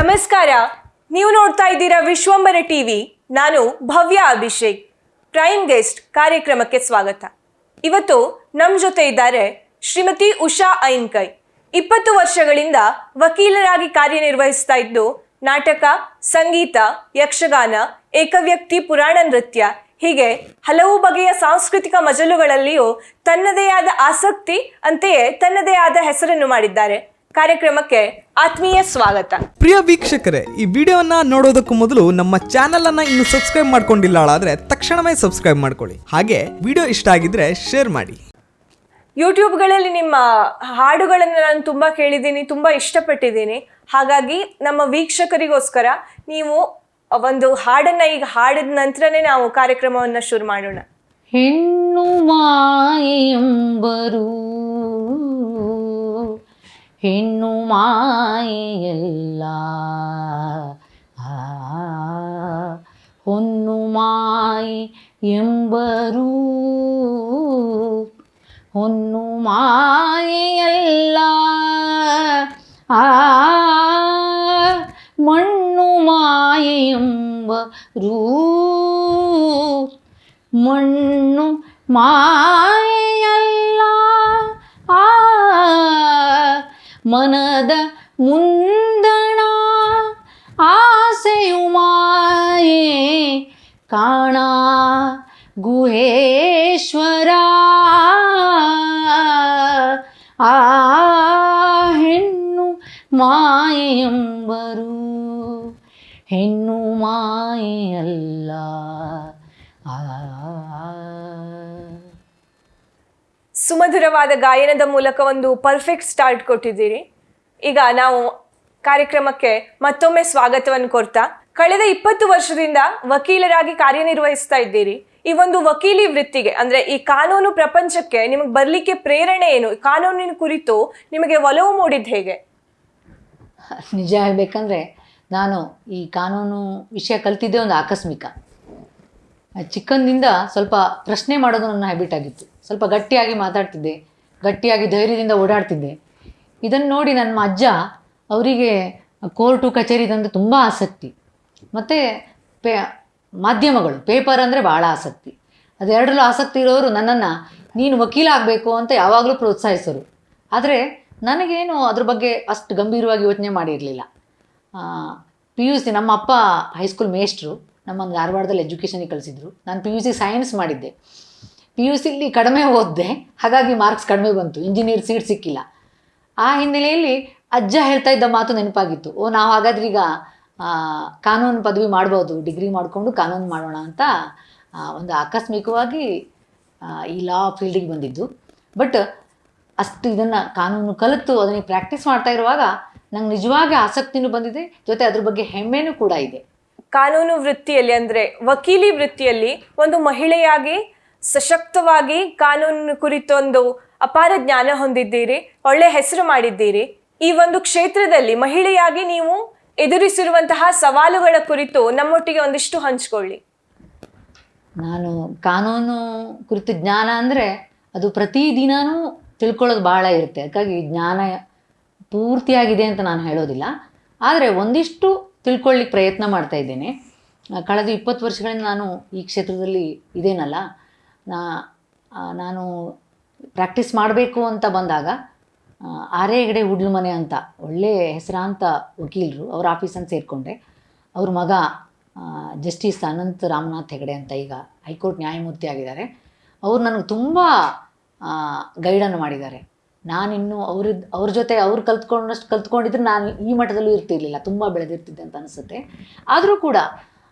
ನಮಸ್ಕಾರ. ನೀವು ನೋಡ್ತಾ ಇದ್ದೀರಾ ವಿಶ್ವಂಬರ ಟಿವಿ. ನಾನು ಭವ್ಯ ಅಭಿಷೇಕ್. ಪ್ರೈಮ್ ಗೆಸ್ಟ್ ಕಾರ್ಯಕ್ರಮಕ್ಕೆ ಸ್ವಾಗತ. ಇವತ್ತು ನಮ್ಮ ಜೊತೆ ಇದ್ದಾರೆ ಶ್ರೀಮತಿ ಉಷಾ ಐನ್ಕೈ. 20 ವರ್ಷಗಳಿಂದ ವಕೀಲರಾಗಿ ಕಾರ್ಯನಿರ್ವಹಿಸ್ತಾ ಇದ್ದು ನಾಟಕ, ಸಂಗೀತ, ಯಕ್ಷಗಾನ, ಏಕವ್ಯಕ್ತಿ ಪುರಾಣ ನೃತ್ಯ ಹೀಗೆ ಹಲವು ಬಗೆಯ ಸಾಂಸ್ಕೃತಿಕ ಮಜಲುಗಳಲ್ಲಿಯೂ ತನ್ನದೇ ಆದ ಆಸಕ್ತಿ ಅಂತೆಯೇ ತನ್ನದೇ ಆದ ಹೆಸರನ್ನು ಮಾಡಿದ್ದಾರೆ. ಕಾರ್ಯಕ್ರಮಕ್ಕೆ ಆತ್ಮೀಯ ಸ್ವಾಗತ. ಪ್ರಿಯ ವೀಕ್ಷಕರೇ, ಈ ವಿಡಿಯೋನ ನೋಡೋದಕ್ಕೂ ಮೊದಲು ನಮ್ಮ ಚಾನೆಲ್ ಅನ್ನ ಇನ್ನು ಸಬ್ಸ್ಕ್ರೈಬ್ ಮಾಡ್ಕೊಂಡಿಲ್ಲ ಆದ್ರೆ ತಕ್ಷಣವೇ ಸಬ್ಸ್ಕ್ರೈಬ್ ಮಾಡ್ಕೊಳ್ಳಿ. ಹಾಗೆ ವಿಡಿಯೋ ಇಷ್ಟ ಆಗಿದ್ರೆ ಶೇರ್ ಮಾಡಿ. ಯೂಟ್ಯೂಬ್ಗಳಲ್ಲಿ ನಿಮ್ಮ ಹಾಡುಗಳನ್ನು ನಾನು ತುಂಬ ಕೇಳಿದ್ದೀನಿ, ತುಂಬ ಇಷ್ಟಪಟ್ಟಿದ್ದೀನಿ. ಹಾಗಾಗಿ ನಮ್ಮ ವೀಕ್ಷಕರಿಗೋಸ್ಕರ ನೀವು ಒಂದು ಹಾಡನ್ನು ಈಗ ಹಾಡಿದ ನಂತರನೇ ನಾವು ಕಾರ್ಯಕ್ರಮವನ್ನು ಶುರು ಮಾಡೋಣ. ಹೆಣ್ಣು ಮಾಯೆಂಬರು ಹೆಣ್ಣು ಮಾಯೆಯಲ್ಲ, ಹೊನ್ನು ಮಾಯೆ ಎಂಬರು ಹೊನ್ನು ಮಾಯೆಯಲ್ಲ, ಮಣ್ಣು ಮಾಯೆಂಬರು ಮಣ್ಣು ಮಾಯೆಯಲ್ಲ, ಮನದ ಮುಂದಣ ಆಸೆಯು ಮಾಯೆ ಕಾಣ ಗುಹೇಶ್ವರ, ಹೆಣ್ಣು ಮಾಯೆಂಬರು ಹೆಣ್ಣು ಮಾಯೆಯಲ್ಲ. ಸುಮಧುರವಾದ ಗಾಯನದ ಮೂಲಕ ಒಂದು ಪರ್ಫೆಕ್ಟ್ ಸ್ಟಾರ್ಟ್ ಕೊಟ್ಟಿದ್ದೀರಿ. ಈಗ ನಾವು ಕಾರ್ಯಕ್ರಮಕ್ಕೆ ಮತ್ತೊಮ್ಮೆ ಸ್ವಾಗತವನ್ನು ಕೊಡ್ತಾ, ಕಳೆದ 20 ವರ್ಷದಿಂದ ವಕೀಲರಾಗಿ ಕಾರ್ಯನಿರ್ವಹಿಸ್ತಾ ಇದ್ದೀರಿ. ಈ ಒಂದು ವಕೀಲಿ ವೃತ್ತಿಗೆ ಅಂದರೆ ಈ ಕಾನೂನು ಪ್ರಪಂಚಕ್ಕೆ ನಿಮಗೆ ಬರಲಿಕ್ಕೆ ಪ್ರೇರಣೆ ಏನು? ಕಾನೂನಿನ ಕುರಿತು ನಿಮಗೆ ಒಲವು ಮೂಡಿದ್ದು ಹೇಗೆ? ನಿಜ ಹೇಳಬೇಕಂದ್ರೆ ನಾನು ಈ ಕಾನೂನು ವಿಷಯ ಕಲ್ತಿದ್ದೆ ಒಂದು ಆಕಸ್ಮಿಕ. ಚಿಕ್ಕಂದಿಂದ ಸ್ವಲ್ಪ ಪ್ರಶ್ನೆ ಮಾಡೋದು ನನ್ನ ಹ್ಯಾಬಿಟ್ ಆಗಿತ್ತು. ಸ್ವಲ್ಪ ಗಟ್ಟಿಯಾಗಿ ಮಾತಾಡ್ತಿದ್ದೆ, ಗಟ್ಟಿಯಾಗಿ ಧೈರ್ಯದಿಂದ ಓಡಾಡ್ತಿದ್ದೆ. ಇದನ್ನು ನೋಡಿ ನಮ್ಮ ಅಜ್ಜ ಅವರಿಗೆ ಕೋರ್ಟು ಕಚೇರಿದಂದ್ರೆ ತುಂಬ ಆಸಕ್ತಿ, ಮತ್ತು ಮಾಧ್ಯಮಗಳು ಪೇಪರ್ ಅಂದರೆ ಭಾಳ ಆಸಕ್ತಿ. ಅದೆರಡರಲ್ಲೂ ಆಸಕ್ತಿ ಇರೋರು ನನ್ನನ್ನು ನೀನು ವಕೀಲ ಆಗಬೇಕು ಅಂತ ಯಾವಾಗಲೂ ಪ್ರೋತ್ಸಾಹಿಸೋರು. ಆದರೆ ನನಗೇನು ಅದ್ರ ಬಗ್ಗೆ ಅಷ್ಟು ಗಂಭೀರವಾಗಿ ಯೋಚನೆ ಮಾಡಿರಲಿಲ್ಲ. PUC ನಮ್ಮ ಅಪ್ಪ ಹೈಸ್ಕೂಲ್ ಮೇಸ್ಟ್ರು, ನಮ್ಮನ್ನು ಧಾರವಾಡದಲ್ಲಿ ಎಜುಕೇಷನಿಗೆ ಕಳಿಸಿದ್ರು. ನಾನು PUC ಸೈನ್ಸ್ ಮಾಡಿದ್ದೆ. PUCಲಿ ಕಡಿಮೆ ಓದಿದೆ, ಹಾಗಾಗಿ ಮಾರ್ಕ್ಸ್ ಕಡಿಮೆ ಬಂತು, ಇಂಜಿನಿಯರ್ ಸೀಟ್ ಸಿಕ್ಕಿಲ್ಲ. ಆ ಹಿನ್ನೆಲೆಯಲ್ಲಿ ಅಜ್ಜ ಹೇಳ್ತಾ ಇದ್ದ ಮಾತು ನೆನಪಾಗಿತ್ತು. ನಾವು ಹಾಗಾದ್ರೆ ಈಗ ಕಾನೂನು ಪದವಿ ಮಾಡ್ಬೋದು, ಡಿಗ್ರಿ ಮಾಡಿಕೊಂಡು ಕಾನೂನು ಮಾಡೋಣ ಅಂತ ಒಂದು ಆಕಸ್ಮಿಕವಾಗಿ ಈ ಲಾ ಫೀಲ್ಡಿಗೆ ಬಂದಿದ್ದು. ಬಟ್ ಅಷ್ಟು ಇದನ್ನು ಕಾನೂನು ಕಲಿತು ಅದನ್ನು ಪ್ರಾಕ್ಟೀಸ್ ಮಾಡ್ತಾ ಇರುವಾಗ ನಂಗೆ ನಿಜವಾಗಿ ಆಸಕ್ತಿನೂ ಬಂದಿದೆ, ಜೊತೆ ಅದ್ರ ಬಗ್ಗೆ ಹೆಮ್ಮೆನೂ ಕೂಡ ಇದೆ. ಕಾನೂನು ವೃತ್ತಿಯಲ್ಲಿ ಅಂದರೆ ವಕೀಲಿ ವೃತ್ತಿಯಲ್ಲಿ ಒಂದು ಮಹಿಳೆಯಾಗಿ ಸಶಕ್ತವಾಗಿ ಕಾನೂನು ಕುರಿತೊಂದು ಅಪಾರ ಜ್ಞಾನ ಹೊಂದಿದ್ದೀರಿ, ಒಳ್ಳೆ ಹೆಸರು ಮಾಡಿದ್ದೀರಿ. ಈ ಒಂದು ಕ್ಷೇತ್ರದಲ್ಲಿ ಮಹಿಳೆಯಾಗಿ ನೀವು ಎದುರಿಸಿರುವಂತಹ ಸವಾಲುಗಳ ಕುರಿತು ನಮ್ಮೊಟ್ಟಿಗೆ ಒಂದಿಷ್ಟು ಹಂಚಿಕೊಳ್ಳಿ. ನಾನು ಕಾನೂನು ಕುರಿತು ಜ್ಞಾನ ಅಂದರೆ ಅದು ಪ್ರತಿದಿನವೂ ತಿಳ್ಕೊಳ್ಳೋದು ಭಾಳ ಇರುತ್ತೆ. ಅದಕ್ಕಾಗಿ ಜ್ಞಾನ ಪೂರ್ತಿಯಾಗಿದೆ ಅಂತ ನಾನು ಹೇಳೋದಿಲ್ಲ, ಆದರೆ ಒಂದಿಷ್ಟು ತಿಳ್ಕೊಳ್ಳಿಕ್ಕೆ ಪ್ರಯತ್ನ ಮಾಡ್ತಾ ಇದ್ದೇನೆ. ಕಳೆದ 20 ವರ್ಷಗಳಿಂದ ನಾನು ಈ ಕ್ಷೇತ್ರದಲ್ಲಿ ಇದೇನಲ್ಲ, ನಾನು ಪ್ರಾಕ್ಟೀಸ್ ಮಾಡಬೇಕು ಅಂತ ಬಂದಾಗ ಆರ್ ಎ ಹೆಗಡೆ ಹುಡ್ಲು ಮನೆ ಅಂತ ಒಳ್ಳೆಯ ಹೆಸರಾಂತ ವಕೀಲರು ಅವ್ರ ಆಫೀಸನ್ನು ಸೇರಿಕೊಂಡೆ. ಅವ್ರ ಮಗ ಜಸ್ಟಿಸ್ ಅನಂತ್ ರಾಮನಾಥ್ ಹೆಗಡೆ ಅಂತ ಈಗ ಹೈಕೋರ್ಟ್ ನ್ಯಾಯಮೂರ್ತಿ ಆಗಿದ್ದಾರೆ. ಅವ್ರು ನನಗೆ ತುಂಬ ಗೈಡನ್ನು ಮಾಡಿದ್ದಾರೆ. ನಾನಿನ್ನೂ ಅವ್ರ ಜೊತೆ ಅವ್ರು ಕಲ್ತ್ಕೊಂಡಿದ್ರೆ ನಾನು ಈ ಮಟ್ಟದಲ್ಲೂ ಇರ್ತಿರ್ಲಿಲ್ಲ, ತುಂಬ ಬೆಳೆದಿರ್ತಿದ್ದೆ ಅಂತ ಅನಿಸುತ್ತೆ. ಆದರೂ ಕೂಡ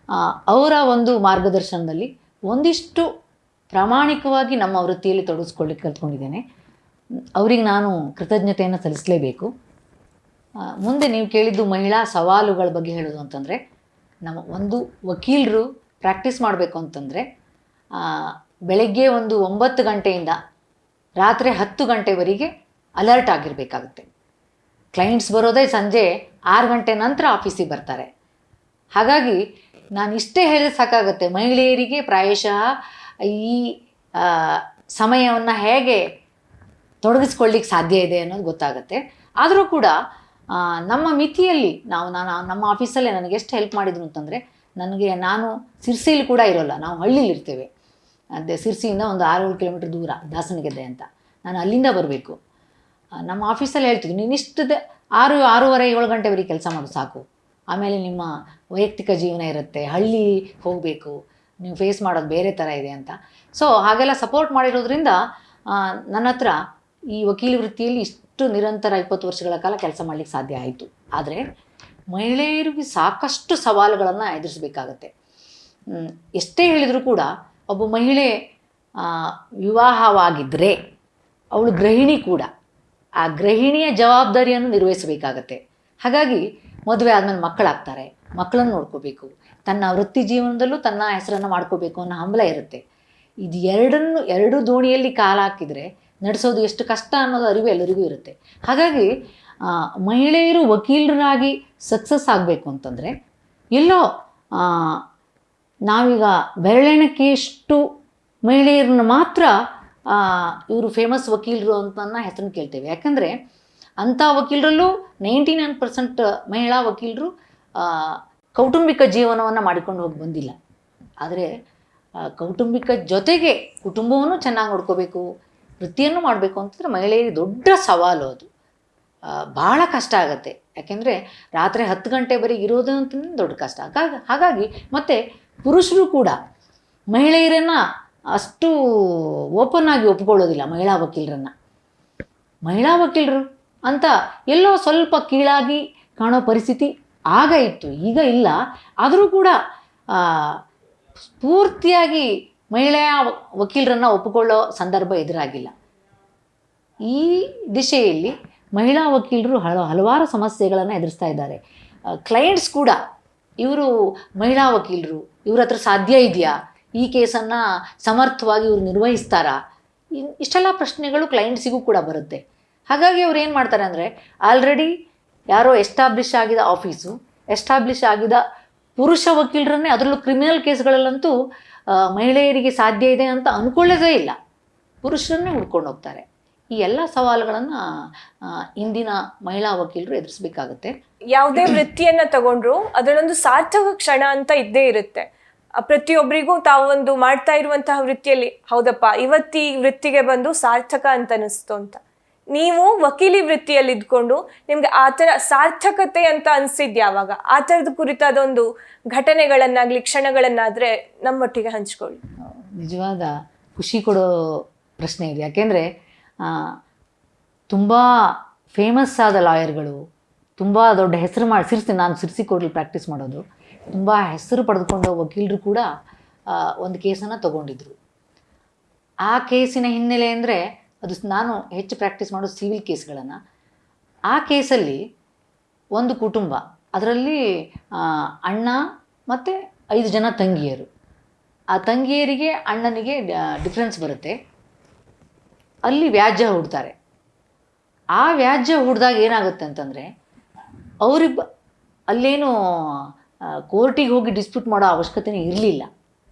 ಅವರ ಒಂದು ಮಾರ್ಗದರ್ಶನದಲ್ಲಿ ಒಂದಿಷ್ಟು ಪ್ರಾಮಾಣಿಕವಾಗಿ ನಮ್ಮ ವೃತ್ತಿಯಲ್ಲಿ ತೊಡಗಿಸ್ಕೊಳ್ಳಿಕ್ಕೆ ಕಲ್ತ್ಕೊಂಡಿದ್ದೇನೆ. ಅವ್ರಿಗೆ ನಾನು ಕೃತಜ್ಞತೆಯನ್ನು ಸಲ್ಲಿಸಲೇಬೇಕು. ಮುಂದೆ ನೀವು ಕೇಳಿದ್ದು ಮಹಿಳಾ ಸವಾಲುಗಳ ಬಗ್ಗೆ ಹೇಳೋದು ಅಂತಂದರೆ, ನಮ್ಮ ಒಂದು ವಕೀಲರು ಪ್ರಾಕ್ಟೀಸ್ ಮಾಡಬೇಕು ಅಂತಂದರೆ ಬೆಳಗ್ಗೆ ಒಂದು 9 ಗಂಟೆಯಿಂದ ರಾತ್ರಿ 10 ಗಂಟೆವರೆಗೆ ಅಲರ್ಟ್ ಆಗಿರಬೇಕಾಗುತ್ತೆ. ಕ್ಲೈಂಟ್ಸ್ ಬರೋದೇ ಸಂಜೆ 6 ಗಂಟೆ ನಂತರ ಆಫೀಸಿಗೆ ಬರ್ತಾರೆ. ಹಾಗಾಗಿ ನಾನು ಇಷ್ಟೇ ಹೇಳಿದ್ರೆ ಸಾಕಾಗುತ್ತೆ, ಮಹಿಳೆಯರಿಗೆ ಪ್ರಾಯಶಃ ಈ ಸಮಯವನ್ನು ಹೇಗೆ ತೊಡಗಿಸ್ಕೊಳ್ಳಿಕ್ಕೆ ಸಾಧ್ಯ ಇದೆ ಅನ್ನೋದು ಗೊತ್ತಾಗುತ್ತೆ. ಆದರೂ ಕೂಡ ನಮ್ಮ ಮಿತಿಯಲ್ಲಿ ನಮ್ಮ ಆಫೀಸಲ್ಲೇ ನನಗೆ ಎಷ್ಟು ಹೆಲ್ಪ್ ಮಾಡಿದ್ರು ಅಂತಂದರೆ, ನಾನು ಸಿರ್ಸಿಲಿ ಕೂಡ ಇರೋಲ್ಲ, ನಾವು ಹಳ್ಳಿಲಿ ಇರ್ತೇವೆ. ಅದೇ ಸಿರ್ಸಿಯಿಂದ ಒಂದು 6-7 ಕಿಲೋಮೀಟ್ರ್ ದೂರ ದಾಸನಗೆರೆ ಅಂತ. ನಾನು ಅಲ್ಲಿಂದ ಬರಬೇಕು. ನಮ್ಮ ಆಫೀಸಲ್ಲಿ ಹೇಳ್ತಿದ್ವಿ, ನೀನು ಇಷ್ಟದ 6-6:30-7 ಗಂಟೆವರೆಗೆ ಕೆಲಸ ಮಾಡು ಸಾಕು, ಆಮೇಲೆ ನಿಮ್ಮ ವೈಯಕ್ತಿಕ ಜೀವನ ಇರುತ್ತೆ, ಹಳ್ಳಿ ಹೋಗಬೇಕು, ನೀವು ಫೇಸ್ ಮಾಡೋದು ಬೇರೆ ಥರ ಇದೆ ಅಂತ. ಸೊ ಹಾಗೆಲ್ಲ ಸಪೋರ್ಟ್ ಮಾಡಿರೋದ್ರಿಂದ ನನ್ನ ಹತ್ರ ಈ ವಕೀಲಿ ವೃತ್ತಿಯಲ್ಲಿ ಇಷ್ಟು ನಿರಂತರ 20 ವರ್ಷಗಳ ಕಾಲ ಕೆಲಸ ಮಾಡಲಿಕ್ಕೆ ಸಾಧ್ಯ ಆಯಿತು. ಆದರೆ ಮಹಿಳೆಯರಿಗೆ ಸಾಕಷ್ಟು ಸವಾಲುಗಳನ್ನು ಎದುರಿಸಬೇಕಾಗತ್ತೆ. ಎಷ್ಟೇ ಹೇಳಿದರೂ ಕೂಡ ಒಬ್ಬ ಮಹಿಳೆ ವಿವಾಹವಾಗಿದ್ದರೆ ಅವಳು ಗೃಹಿಣಿ ಕೂಡ. ಆ ಗೃಹಿಣಿಯ ಜವಾಬ್ದಾರಿಯನ್ನು ನಿರ್ವಹಿಸಬೇಕಾಗತ್ತೆ. ಹಾಗಾಗಿ ಮದುವೆ ಆದಮೇಲೆ ಮಕ್ಕಳಾಗ್ತಾರೆ, ಮಕ್ಕಳನ್ನು ನೋಡ್ಕೋಬೇಕು, ತನ್ನ ವೃತ್ತಿ ಜೀವನದಲ್ಲೂ ತನ್ನ ಹೆಸರನ್ನು ಮಾಡ್ಕೋಬೇಕು ಅನ್ನೋ ಹಂಬಲ ಇರುತ್ತೆ. ಇದು ಎರಡು ದೋಣಿಯಲ್ಲಿ ಕಾಲು ಹಾಕಿದರೆ ನಡೆಸೋದು ಎಷ್ಟು ಕಷ್ಟ ಅನ್ನೋದು ಅರಿವು ಎಲ್ಲರಿಗೂ ಇರುತ್ತೆ. ಹಾಗಾಗಿ ಮಹಿಳೆಯರು ವಕೀಲರಾಗಿ ಸಕ್ಸಸ್ ಆಗಬೇಕು ಅಂತಂದರೆ ಎಲ್ಲೋ ನಾವೀಗ ಬೆರಳೆಣಿಕೆಯಷ್ಟು ಮಹಿಳೆಯರನ್ನ ಮಾತ್ರ ಇವರು ಫೇಮಸ್ ವಕೀಲರು ಅಂತ ಹೆಸರನ್ನು ಕೇಳ್ತೇವೆ. ಯಾಕಂದರೆ ಅಂಥ ವಕೀಲರಲ್ಲೂ 99% ಮಹಿಳಾ ವಕೀಲರು ಕೌಟುಂಬಿಕ ಜೀವನವನ್ನು ಮಾಡಿಕೊಂಡು ಹೋಗಿ ಬಂದಿಲ್ಲ. ಆದರೆ ಕೌಟುಂಬಿಕ ಜೊತೆಗೆ ಕುಟುಂಬವನ್ನು ಚೆನ್ನಾಗಿ ನೋಡ್ಕೋಬೇಕು, ವೃತ್ತಿಯನ್ನು ಮಾಡಬೇಕು ಅಂತಂದರೆ ಮಹಿಳೆಯರಿಗೆ ದೊಡ್ಡ ಸವಾಲು. ಅದು ಭಾಳ ಕಷ್ಟ ಆಗುತ್ತೆ. ಯಾಕೆಂದರೆ ರಾತ್ರಿ 10 ಗಂಟೆವರೆಗೆ ಇರೋದು ಅಂತಂದ್ರೆ ದೊಡ್ಡ ಕಷ್ಟ. ಹಾಗಾಗಿ ಮತ್ತು ಪುರುಷರು ಕೂಡ ಮಹಿಳೆಯರನ್ನು ಅಷ್ಟು ಓಪನ್ ಆಗಿ ಒಪ್ಕೊಳ್ಳೋದಿಲ್ಲ. ಮಹಿಳಾ ವಕೀಲರು ಅಂತ ಎಲ್ಲೋ ಸ್ವಲ್ಪ ಕೀಳಾಗಿ ಕಾಣೋ ಪರಿಸ್ಥಿತಿ ಆಗ ಇತ್ತು, ಈಗ ಇಲ್ಲ. ಆದರೂ ಕೂಡ ಪೂರ್ತಿಯಾಗಿ ಮಹಿಳೆಯ ವಕೀಲರನ್ನು ಒಪ್ಪಿಕೊಳ್ಳೋ ಸಂದರ್ಭ ಎದುರಾಗಿಲ್ಲ. ಈ ದಿಶೆಯಲ್ಲಿ ಮಹಿಳಾ ವಕೀಲರು ಹಲವಾರು ಸಮಸ್ಯೆಗಳನ್ನು ಎದುರಿಸ್ತಾ ಇದ್ದಾರೆ. ಕ್ಲೈಂಟ್ಸ್ ಕೂಡ ಇವರು ಮಹಿಳಾ ವಕೀಲರು, ಇವ್ರ ಹತ್ರ ಸಾಧ್ಯ ಇದೆಯಾ, ಈ ಕೇಸನ್ನು ಸಮರ್ಥವಾಗಿ ಇವರು ನಿರ್ವಹಿಸ್ತಾರಾ, ಇಷ್ಟೆಲ್ಲ ಪ್ರಶ್ನೆಗಳು ಕ್ಲೈಂಟ್ಸಿಗೂ ಕೂಡ ಬರುತ್ತೆ. ಹಾಗಾಗಿ ಅವ್ರು ಏನು ಮಾಡ್ತಾರೆ ಅಂದರೆ, ಆಲ್ರೆಡಿ ಯಾರೋ ಎಸ್ಟಾಬ್ಲಿಷ್ ಆಗಿದ ಆಫೀಸು, ಎಸ್ಟಾಬ್ಲಿಷ್ ಆಗಿದ ಪುರುಷ ವಕೀಲರನ್ನೇ, ಅದರಲ್ಲೂ ಕ್ರಿಮಿನಲ್ ಕೇಸ್ಗಳಲ್ಲಂತೂ ಮಹಿಳೆಯರಿಗೆ ಸಾಧ್ಯ ಇದೆ ಅಂತ ಅಂದ್ಕೊಳ್ಳೋದೇ ಇಲ್ಲ, ಪುರುಷರನ್ನೇ ಹುಡ್ಕೊಂಡು ಹೋಗ್ತಾರೆ. ಈ ಎಲ್ಲ ಸವಾಲುಗಳನ್ನು ಇಂದಿನ ಮಹಿಳಾ ವಕೀಲರು ಎದುರಿಸಬೇಕಾಗುತ್ತೆ. ಯಾವುದೇ ವೃತ್ತಿಯನ್ನು ತಗೊಂಡ್ರು ಅದರಲ್ಲೊಂದು ಸಾರ್ಥಕ ಕ್ಷಣ ಅಂತ ಇದ್ದೇ ಇರುತ್ತೆ. ಪ್ರತಿಯೊಬ್ಬರಿಗೂ ತಾವೊಂದು ಮಾಡ್ತಾ ಇರುವಂತಹ ವೃತ್ತಿಯಲ್ಲಿ ಹೌದಪ್ಪ ಇವತ್ತು ಈ ವೃತ್ತಿಗೆ ಬಂದು ಸಾರ್ಥಕ ಅಂತ ಅನಿಸ್ತು ಅಂತ. ನೀವು ವಕೀಲಿ ವೃತ್ತಿಯಲ್ಲಿ ಇದ್ಕೊಂಡು ನಿಮ್ಗೆ ಆ ಥರ ಸಾರ್ಥಕತೆ ಅಂತ ಅನಿಸಿದ್ಯಾ? ಯಾವಾಗ ಆ ಥರದ ಕುರಿತಾದೊಂದು ಘಟನೆಗಳನ್ನಾಗಲಿ ಕ್ಷಣಗಳನ್ನಾದರೆ ನಮ್ಮೊಟ್ಟಿಗೆ ಹಂಚ್ಕೊಳ್ಳಿ. ನಿಜವಾದ ಖುಷಿ ಕೊಡೋ ಪ್ರಶ್ನೆ ಇದೆ. ಯಾಕೆಂದರೆ ತುಂಬ ಫೇಮಸ್ ಆದ ಲಾಯರ್ಗಳು, ತುಂಬ ದೊಡ್ಡ ಹೆಸರು ಮಾಡಿ ನಾನು ಸಿರ್ಸಿ ಕೋರ್ಟಲ್ಲಿ ಪ್ರಾಕ್ಟೀಸ್ ಮಾಡೋದು, ತುಂಬ ಹೆಸರು ಪಡೆದುಕೊಂಡ ವಕೀಲರು ಕೂಡ ಒಂದು ಕೇಸನ್ನು ತಗೊಂಡಿದ್ರು. ಆ ಕೇಸಿನ ಹಿನ್ನೆಲೆ ಅಂದರೆ ಅದು ನಾನು ಹೆಚ್ಚು ಪ್ರಾಕ್ಟೀಸ್ ಮಾಡೋದು ಸಿವಿಲ್ ಕೇಸ್ಗಳನ್ನು. ಆ ಕೇಸಲ್ಲಿ ಒಂದು ಕುಟುಂಬ, ಅದರಲ್ಲಿ ಅಣ್ಣ ಮತ್ತು 5 ಜನ ತಂಗಿಯರು. ಆ ತಂಗಿಯರಿಗೆ ಅಣ್ಣನಿಗೆ ಡಿಫ್ರೆನ್ಸ್ ಬರುತ್ತೆ. ಅಲ್ಲಿ ವ್ಯಾಜ್ಯ ಹೂಡ್ತಾರೆ. ಆ ವ್ಯಾಜ್ಯ ಹೂಡಿದಾಗ ಏನಾಗುತ್ತೆ ಅಂತಂದರೆ, ಅಲ್ಲೇನು ಕೋರ್ಟಿಗೆ ಹೋಗಿ ಡಿಸ್ಪ್ಯೂಟ್ ಮಾಡೋ ಅವಶ್ಯಕತೆನೇ ಇರಲಿಲ್ಲ.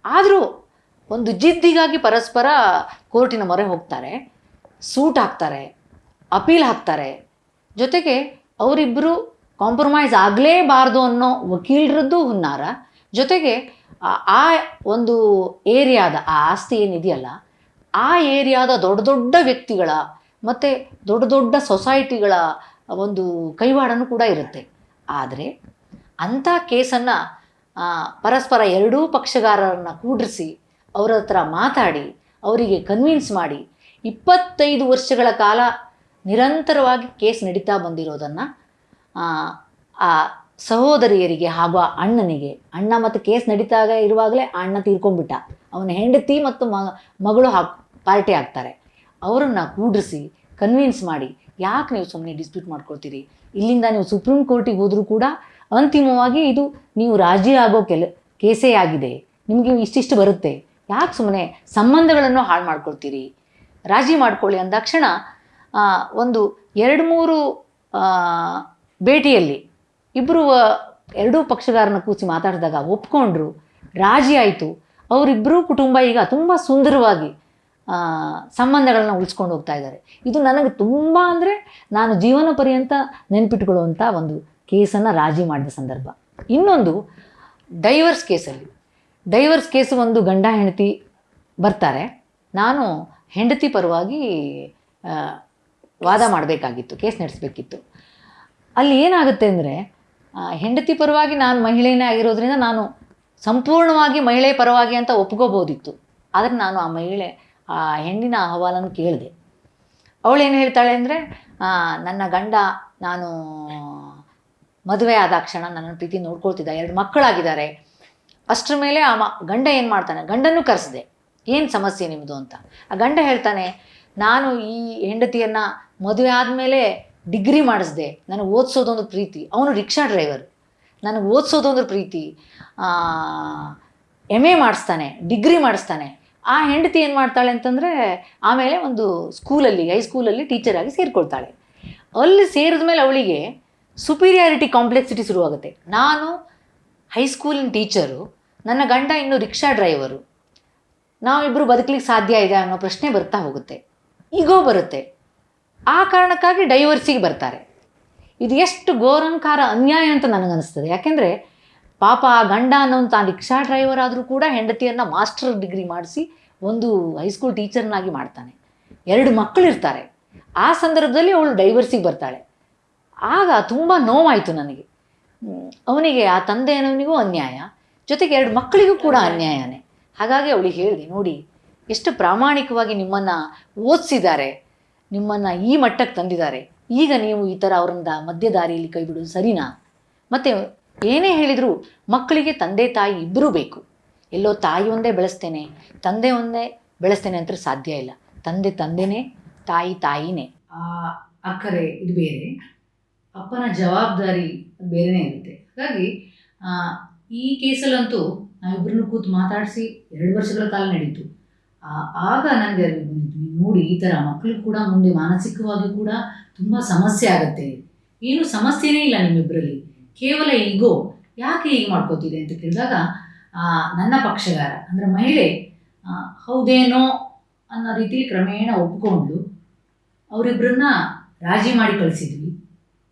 ಆದರೂ ಒಂದು ಜಿದ್ದಿಗಾಗಿ ಪರಸ್ಪರ ಕೋರ್ಟಿನ ಮೊರೆ ಹೋಗ್ತಾರೆ, ಸೂಟ್ ಹಾಕ್ತಾರೆ, ಅಪೀಲ್ ಹಾಕ್ತಾರೆ. ಜೊತೆಗೆ ಅವರಿಬ್ಬರು ಕಾಂಪ್ರಮೈಸ್ ಆಗಲೇಬಾರ್ದು ಅನ್ನೋ ವಕೀಲರದ್ದು ಹುನ್ನಾರ. ಜೊತೆಗೆ ಆ ಒಂದು ಏರಿಯಾದ ಆ ಆಸ್ತಿ ಏನಿದೆಯಲ್ಲ, ಆ ಏರಿಯಾದ ದೊಡ್ಡ ದೊಡ್ಡ ವ್ಯಕ್ತಿಗಳ ಮತ್ತು ದೊಡ್ಡ ದೊಡ್ಡ ಸೊಸೈಟಿಗಳ ಒಂದು ಕೈವಾಡನೂ ಕೂಡ ಇರುತ್ತೆ. ಆದರೆ ಅಂಥ ಕೇಸನ್ನು ಪರಸ್ಪರ ಎರಡೂ ಪಕ್ಷಗಾರರನ್ನು ಕೂಡಿಸಿ ಅವರ ಹತ್ರ ಮಾತಾಡಿ ಅವರಿಗೆ ಕನ್ವಿನ್ಸ್ ಮಾಡಿ 25 ವರ್ಷಗಳ ಕಾಲ ನಿರಂತರವಾಗಿ ಕೇಸ್ ನಡೀತಾ ಬಂದಿರೋದನ್ನು ಆ ಸಹೋದರಿಯರಿಗೆ ಹಾಗೂ ಆ ಅಣ್ಣ ಮತ್ತು ಕೇಸ್ ನಡೀತಾ ಇರುವಾಗಲೇ ಅಣ್ಣ ತೀರ್ಕೊಂಡ್ಬಿಟ್ಟ, ಅವನ ಹೆಂಡತಿ ಮತ್ತು ಮಗಳು ಪಾರ್ಟಿ ಆಗ್ತಾರೆ. ಅವರನ್ನು ಕೂಡಿಸಿ ಕನ್ವಿನ್ಸ್ ಮಾಡಿ, ಯಾಕೆ ನೀವು ಸುಮ್ಮನೆ ಡಿಸ್ಪ್ಯೂಟ್ ಮಾಡ್ಕೊಳ್ತೀರಿ, ಇಲ್ಲಿಂದ ನೀವು ಸುಪ್ರೀಂ ಕೋರ್ಟಿಗೆ ಹೋದರೂ ಕೂಡ ಅಂತಿಮವಾಗಿ ಇದು ನೀವು ರಾಜಿ ಆಗೋ ಕೇಸೇ ಆಗಿದೆ, ನಿಮಗೆ ಇಷ್ಟಿಷ್ಟು ಬರುತ್ತೆ, ಯಾಕೆ ಸುಮ್ಮನೆ ಸಂಬಂಧಗಳನ್ನು ಹಾಳು ಮಾಡ್ಕೊಳ್ತೀರಿ, ರಾಜಿ ಮಾಡ್ಕೊಳ್ಳಿ ಅಂದಾಕ್ಷಣ ಒಂದು 2-3 ಭೇಟಿಯಲ್ಲಿ ಎರಡೂ ಪಕ್ಷಗಾರನ ಕೂಸಿ ಮಾತಾಡಿದಾಗ ಒಪ್ಕೊಂಡ್ರು, ರಾಜಿ ಆಯಿತು. ಅವರಿಬ್ಬರೂ ಕುಟುಂಬ ಈಗ ತುಂಬ ಸುಂದರವಾಗಿ ಸಂಬಂಧಗಳನ್ನ ಉಳಿಸ್ಕೊಂಡು ಹೋಗ್ತಾ ಇದ್ದಾರೆ. ಇದು ನನಗೆ ತುಂಬ ಅಂದರೆ ನಾನು ಜೀವನ ಪರ್ಯಂತ ನೆನಪಿಟ್ಕೊಳ್ಳುವಂಥ ಒಂದು ಕೇಸನ್ನು ರಾಜಿ ಮಾಡಿದ ಸಂದರ್ಭ. ಇನ್ನೊಂದು ಡೈವರ್ಸ್ ಕೇಸಲ್ಲಿ, ಡೈವರ್ಸ್ ಕೇಸು ಒಂದು ಗಂಡ ಹೆಂಡತಿ ಬರ್ತಾರೆ. ನಾನು ಹೆಂಡತಿ ಪರವಾಗಿ ವಾದ ಮಾಡಬೇಕಾಗಿತ್ತು, ಕೇಸ್ ನಡೆಸಬೇಕಿತ್ತು. ಅಲ್ಲಿ ಏನಾಗುತ್ತೆ ಅಂದರೆ ಹೆಂಡತಿ ಪರವಾಗಿ ನಾನು ಮಹಿಳೆಯೇ ಆಗಿರೋದ್ರಿಂದ ನಾನು ಸಂಪೂರ್ಣವಾಗಿ ಮಹಿಳೆ ಪರವಾಗಿ ಅಂತ ಒಪ್ಕೋಬೋದಿತ್ತು. ಆದರೆ ನಾನು ಆ ಹೆಣ್ಣಿನ ಅಹವಾಲನ್ನು ಕೇಳಿದೆ. ಅವಳೇನು ಹೇಳ್ತಾಳೆ ಅಂದರೆ, ನನ್ನ ಗಂಡ ನಾನು ಮದುವೆ ಆದಾಕ್ಷಣ ನನ್ನ ಪ್ರೀತಿ ನೋಡ್ಕೊಳ್ತಿದ್ದ, 2 ಮಕ್ಕಳಾಗಿದ್ದಾರೆ. ಅಷ್ಟರ ಮೇಲೆ ಗಂಡ ಏನು ಮಾಡ್ತಾನೆ, ಗಂಡನೂ ಕರೆಸಿದೆ, ಏನು ಸಮಸ್ಯೆ ನಿಮ್ಮದು ಅಂತ. ಆ ಗಂಡ ಹೇಳ್ತಾನೆ, ನಾನು ಈ ಹೆಂಡತಿಯನ್ನು ಮದುವೆ ಆದಮೇಲೆ ಡಿಗ್ರಿ ಮಾಡಿಸ್ದೆ, ನನಗೆ ಓದಿಸೋದೊಂದು ಪ್ರೀತಿ. ಅವನು ರಿಕ್ಷಾ ಡ್ರೈವರ್, ನನಗೆ ಓದಿಸೋದೊಂದು ಪ್ರೀತಿ, MA ಮಾಡಿಸ್ತಾನೆ, ಡಿಗ್ರಿ ಮಾಡಿಸ್ತಾನೆ. ಆ ಹೆಂಡತಿ ಏನು ಮಾಡ್ತಾಳೆ ಅಂತಂದರೆ ಆಮೇಲೆ ಒಂದು ಸ್ಕೂಲಲ್ಲಿ, ಹೈಸ್ಕೂಲಲ್ಲಿ ಟೀಚರಾಗಿ ಸೇರಿಕೊಳ್ತಾಳೆ. ಅಲ್ಲಿ ಸೇರಿದ ಮೇಲೆ ಅವಳಿಗೆ ಸುಪೀರಿಯಾರಿಟಿ ಕಾಂಪ್ಲೆಕ್ಸಿಟಿ ಶುರುವಾಗುತ್ತೆ. ನಾನು ಹೈಸ್ಕೂಲಿನ ಟೀಚರು, ನನ್ನ ಗಂಡ ಇನ್ನು ರಿಕ್ಷಾ ಡ್ರೈವರು, ನಾವಿಬ್ಬರು ಬದುಕಲಿಕ್ಕೆ ಸಾಧ್ಯ ಇದೆ ಅನ್ನೋ ಪ್ರಶ್ನೆ ಬರ್ತಾ ಹೋಗುತ್ತೆ. ಈಗೋ ಬರುತ್ತೆ. ಆ ಕಾರಣಕ್ಕಾಗಿ ಡೈವರ್ಸಿಗೆ ಬರ್ತಾರೆ. ಇದು ಎಷ್ಟು ಘೋರಂಕಾರ ಅನ್ಯಾಯ ಅಂತ ನನಗನ್ನಿಸ್ತದೆ. ಯಾಕೆಂದರೆ ಪಾಪ ಆ ಗಂಡ ಅನ್ನೋನು ತಾನು ರಿಕ್ಷಾ ಡ್ರೈವರ್ ಆದರೂ ಕೂಡ ಹೆಂಡತಿಯನ್ನು ಮಾಸ್ಟರ್ ಡಿಗ್ರಿ ಮಾಡಿಸಿ ಒಂದು ಹೈಸ್ಕೂಲ್ ಟೀಚರ್ನಾಗಿ ಮಾಡ್ತಾನೆ. 2 ಮಕ್ಕಳಿರ್ತಾರೆ. ಆ ಸಂದರ್ಭದಲ್ಲಿ ಅವಳು ಡೈವರ್ಸಿಗೆ ಬರ್ತಾಳೆ. ಆಗ ತುಂಬ ನೋವಾಯಿತು ನನಗೆ. ಅವನಿಗೆ, ಆ ತಂದೆ ಅನ್ನೋನಿಗೂ ಅನ್ಯಾಯ, ಜೊತೆಗೆ 2 ಮಕ್ಕಳಿಗೂ ಕೂಡ ಅನ್ಯಾಯನೇ. ಹಾಗಾಗಿ ಅವಳಿಗೆ ಹೇಳಿದೆ, ನೋಡಿ ಎಷ್ಟು ಪ್ರಾಮಾಣಿಕವಾಗಿ ನಿಮ್ಮನ್ನು ಓದಿಸಿದ್ದಾರೆ, ನಿಮ್ಮನ್ನು ಈ ಮಟ್ಟಕ್ಕೆ ತಂದಿದ್ದಾರೆ, ಈಗ ನೀವು ಈ ಥರ ಅವರಿಂದ ಮಧ್ಯ ದಾರಿಯಲ್ಲಿ ಕೈ ಬಿಡೋದು ಸರಿನಾ? ಮತ್ತು ಏನೇ ಹೇಳಿದರೂ ಮಕ್ಕಳಿಗೆ ತಂದೆ ತಾಯಿ ಇಬ್ಬರೂ ಬೇಕು. ಎಲ್ಲೋ ತಾಯಿ ಒಂದೇ ಬೆಳೆಸ್ತೇನೆ, ತಂದೆ ಒಂದೇ ಬೆಳೆಸ್ತೇನೆ ಅಂತ ಸಾಧ್ಯ ಇಲ್ಲ. ತಂದೆನೇ, ತಾಯಿನೇ. ಆ ಅಕ್ಕರೆ ಇದು ಬೇರೆ, ಅಪ್ಪನ ಜವಾಬ್ದಾರಿ ಬೇರೆಯೇ ಇರುತ್ತೆ. ಹಾಗಾಗಿ ಈ ಕೇಸಲ್ಲಂತೂ ನಾವಿಬ್ಬರನ್ನು ಕೂತು ಮಾತಾಡಿಸಿ 2 ವರ್ಷಗಳ ಕಾಲ ನಡೀತು. ಆಗ ನನಗೆ ಅರಿವು ಬಂದಿತ್ತು, ನೀವು ನೋಡಿ ಈ ಥರ ಮಕ್ಕಳು ಕೂಡ ಮುಂದೆ ಮಾನಸಿಕವಾಗಿ ಕೂಡ ತುಂಬ ಸಮಸ್ಯೆ ಆಗುತ್ತೆ. ಏನು ಸಮಸ್ಯೆನೇ ಇಲ್ಲ ನಿಮ್ಮಿಬ್ಬರಲ್ಲಿ, ಕೇವಲ ಈಗೋ, ಯಾಕೆ ಹೀಗೆ ಮಾಡ್ಕೋತಿದೆ ಅಂತ ಕೇಳಿದಾಗ ನನ್ನ ಪಕ್ಷಗಾರ ಅಂದರೆ ಮಹಿಳೆ ಹೌದೇನೋ ಅನ್ನೋ ರೀತಿಯಲ್ಲಿ ಕ್ರಮೇಣ ಒಪ್ಕೊಂಡು ಅವರಿಬ್ಬರನ್ನ ರಾಜಿ ಮಾಡಿ ಕಳಿಸಿದ್ವಿ.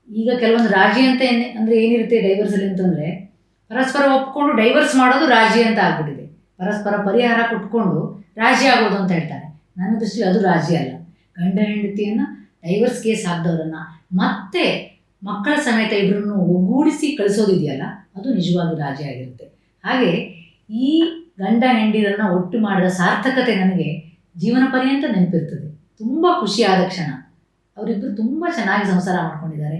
ಈಗ ಕೆಲವೊಂದು ರಾಜಿ ಅಂತ ಅಂದರೆ ಏನಿರುತ್ತೆ ಡೈವರ್ಸಲ್ಲಿ ಅಂತಂದರೆ, ಪರಸ್ಪರ ಒಪ್ಕೊಂಡು ಡೈವರ್ಸ್ ಮಾಡೋದು ರಾಜಿ ಅಂತ ಆಗ್ಬಿಟ್ಟಿದೆ. ಪರಸ್ಪರ ಪರಿಹಾರ ಕೊಟ್ಕೊಂಡು ರಾಜಿ ಆಗೋದು ಅಂತ ಹೇಳ್ತಾರೆ. ನನ್ನ ದೃಷ್ಟಿಯಲ್ಲಿ ಅದು ರಾಜಿ ಅಲ್ಲ. ಗಂಡ ಹೆಂಡತಿಯನ್ನು ಡೈವರ್ಸ್ ಕೇಸ್ ಹಾಕಿದವರನ್ನು ಮತ್ತೆ ಮಕ್ಕಳ ಸಮೇತ ಇಬ್ಬರನ್ನು ಒಗ್ಗೂಡಿಸಿ ಕಳಿಸೋದಿದೆಯಲ್ಲ, ಅದು ನಿಜವಾಗಿ ರಾಜಿ ಆಗಿರುತ್ತೆ. ಹಾಗೆ ಈ ಗಂಡ ಹೆಂಡಿರನ್ನು ಒಟ್ಟು ಮಾಡಿದ ಸಾರ್ಥಕತೆ ನನಗೆ ಜೀವನ ಪರ್ಯಂತ ನೆನಪಿರ್ತದೆ. ತುಂಬ ಖುಷಿಯಾದ ಕ್ಷಣ. ಅವರಿಬ್ಬರು ತುಂಬ ಚೆನ್ನಾಗಿ ಸಂಸಾರ ಮಾಡ್ಕೊಂಡಿದ್ದಾರೆ.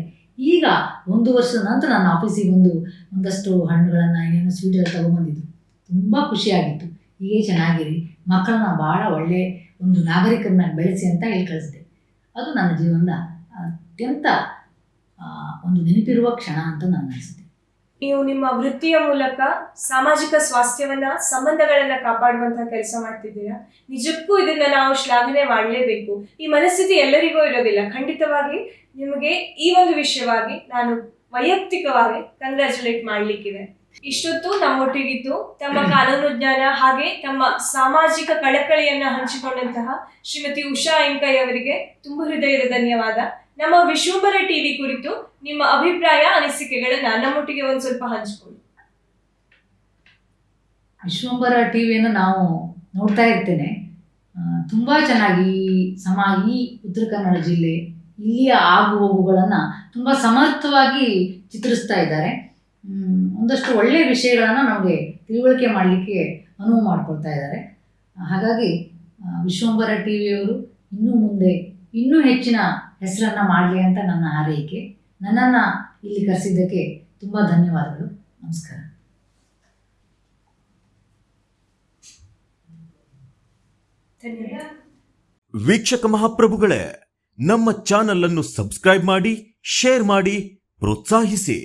ಈಗ 1 ವರ್ಷದ ನಂತರ ನನ್ನ ಆಫೀಸಿಗೆ ಒಂದಷ್ಟು ಹಣ್ಣುಗಳನ್ನು ಏನೇನೋ ಸ್ವೀಟ್ಗಳು ತೊಗೊಂಬಂದಿದ್ದು ತುಂಬ ಖುಷಿಯಾಗಿತ್ತು. ಹೀಗೆ ಚೆನ್ನಾಗಿರಿ, ಮಕ್ಕಳನ್ನ ಭಾಳ ಒಳ್ಳೆಯ ಒಂದು ನಾಗರಿಕರನ್ನ ಬೆಳೆಸಿ ಅಂತ ಹೇಳಿ ಕಳಿಸಿದೆ. ಅದು ನನ್ನ ಜೀವನದ ಅತ್ಯಂತ ಒಂದು ನೆನಪಿರುವ ಕ್ಷಣ ಅಂತ ನನಗೆ ಅನಿಸುತ್ತೆ. ನೀವು ನಿಮ್ಮ ವೃತ್ತಿಯ ಮೂಲಕ ಸಾಮಾಜಿಕ ಸ್ವಾಸ್ಥ್ಯವನ್ನ, ಸಂಬಂಧಗಳನ್ನ ಕಾಪಾಡುವಂತಹ ಕೆಲಸ ಮಾಡ್ತಿದ್ದೀರಾ. ನಿಜಕ್ಕೂ ಇದನ್ನ ನಾವು ಶ್ಲಾಘನೆ ಮಾಡಲೇಬೇಕು. ಈ ಮನಸ್ಥಿತಿ ಎಲ್ಲರಿಗೂ ಇರೋದಿಲ್ಲ. ಖಂಡಿತವಾಗಿ ನಿಮಗೆ ಈ ಒಂದು ವಿಷಯವಾಗಿ ನಾನು ವೈಯಕ್ತಿಕವಾಗಿ ಕಂಗ್ರ್ಯಾಚುಲೇಟ್ ಮಾಡಲಿಕ್ಕಿದೆ. ಇಷ್ಟೊತ್ತು ನಮ್ಮೊಟ್ಟಿಗಿದ್ದು ತಮ್ಮ ಕಾನೂನು ಜ್ಞಾನ ಹಾಗೆ ತಮ್ಮ ಸಾಮಾಜಿಕ ಕಳಕಳಿಯನ್ನ ಹಂಚಿಕೊಂಡಂತಹ ಶ್ರೀಮತಿ ಉಷಾ ಐನ್ಕೈ ಅವರಿಗೆ ತುಂಬ ಹೃದಯದ ಧನ್ಯವಾದ. ನಮ್ಮ ವಿಶ್ವಂಬರ ಟಿವಿ ಕುರಿತು ನಿಮ್ಮ ಅಭಿಪ್ರಾಯ, ಅನಿಸಿಕೆಗಳನ್ನ ನಮ್ಮೊಟ್ಟಿಗೆ ಒಂದು ಸ್ವಲ್ಪ ಹಂಚಿಕೊಳ್ಳಿ. ವಿಶ್ವಂಬರ ಟಿವಿಯನ್ನು ನಾವು ನೋಡ್ತಾ ಇರ್ತೇನೆ. ತುಂಬ ಚೆನ್ನಾಗಿ ಈ ಉತ್ತರ ಕನ್ನಡ ಜಿಲ್ಲೆ, ಇಲ್ಲಿಯ ಆಗು ಹೋಗುಗಳನ್ನು ತುಂಬ ಸಮರ್ಥವಾಗಿ ಚಿತ್ರಿಸ್ತಾ ಇದ್ದಾರೆ. ಒಂದಷ್ಟು ಒಳ್ಳೆಯ ವಿಷಯಗಳನ್ನು ನಮಗೆ ತಿಳುವಳಿಕೆ ಮಾಡಲಿಕ್ಕೆ ಅನುವು ಮಾಡಿಕೊಳ್ತಾ ಇದ್ದಾರೆ. ಹಾಗಾಗಿ ವಿಶ್ವಂಬರ ಟಿವಿಯವರು ಇನ್ನೂ ಮುಂದೆ ಇನ್ನೂ ಹೆಚ್ಚಿನ ಹೆಸರನ್ನು ಮಾಡಲಿ ಅಂತ ನನ್ನ ಹಾರೈಕೆ. ನನ್ನನ್ನು ಇಲ್ಲಿ ಕರೆಸಿದ್ದಕ್ಕೆ ತುಂಬ ಧನ್ಯವಾದಗಳು. ನಮಸ್ಕಾರ. ವೀಕ್ಷಕ ಮಹಾಪ್ರಭುಗಳೇ, ನಮ್ಮ ಚಾನಲ್ ಅನ್ನು ಸಬ್ಸ್ಕ್ರೈಬ್ ಮಾಡಿ, ಶೇರ್ ಮಾಡಿ, ಪ್ರೋತ್ಸಾಹಿಸಿ.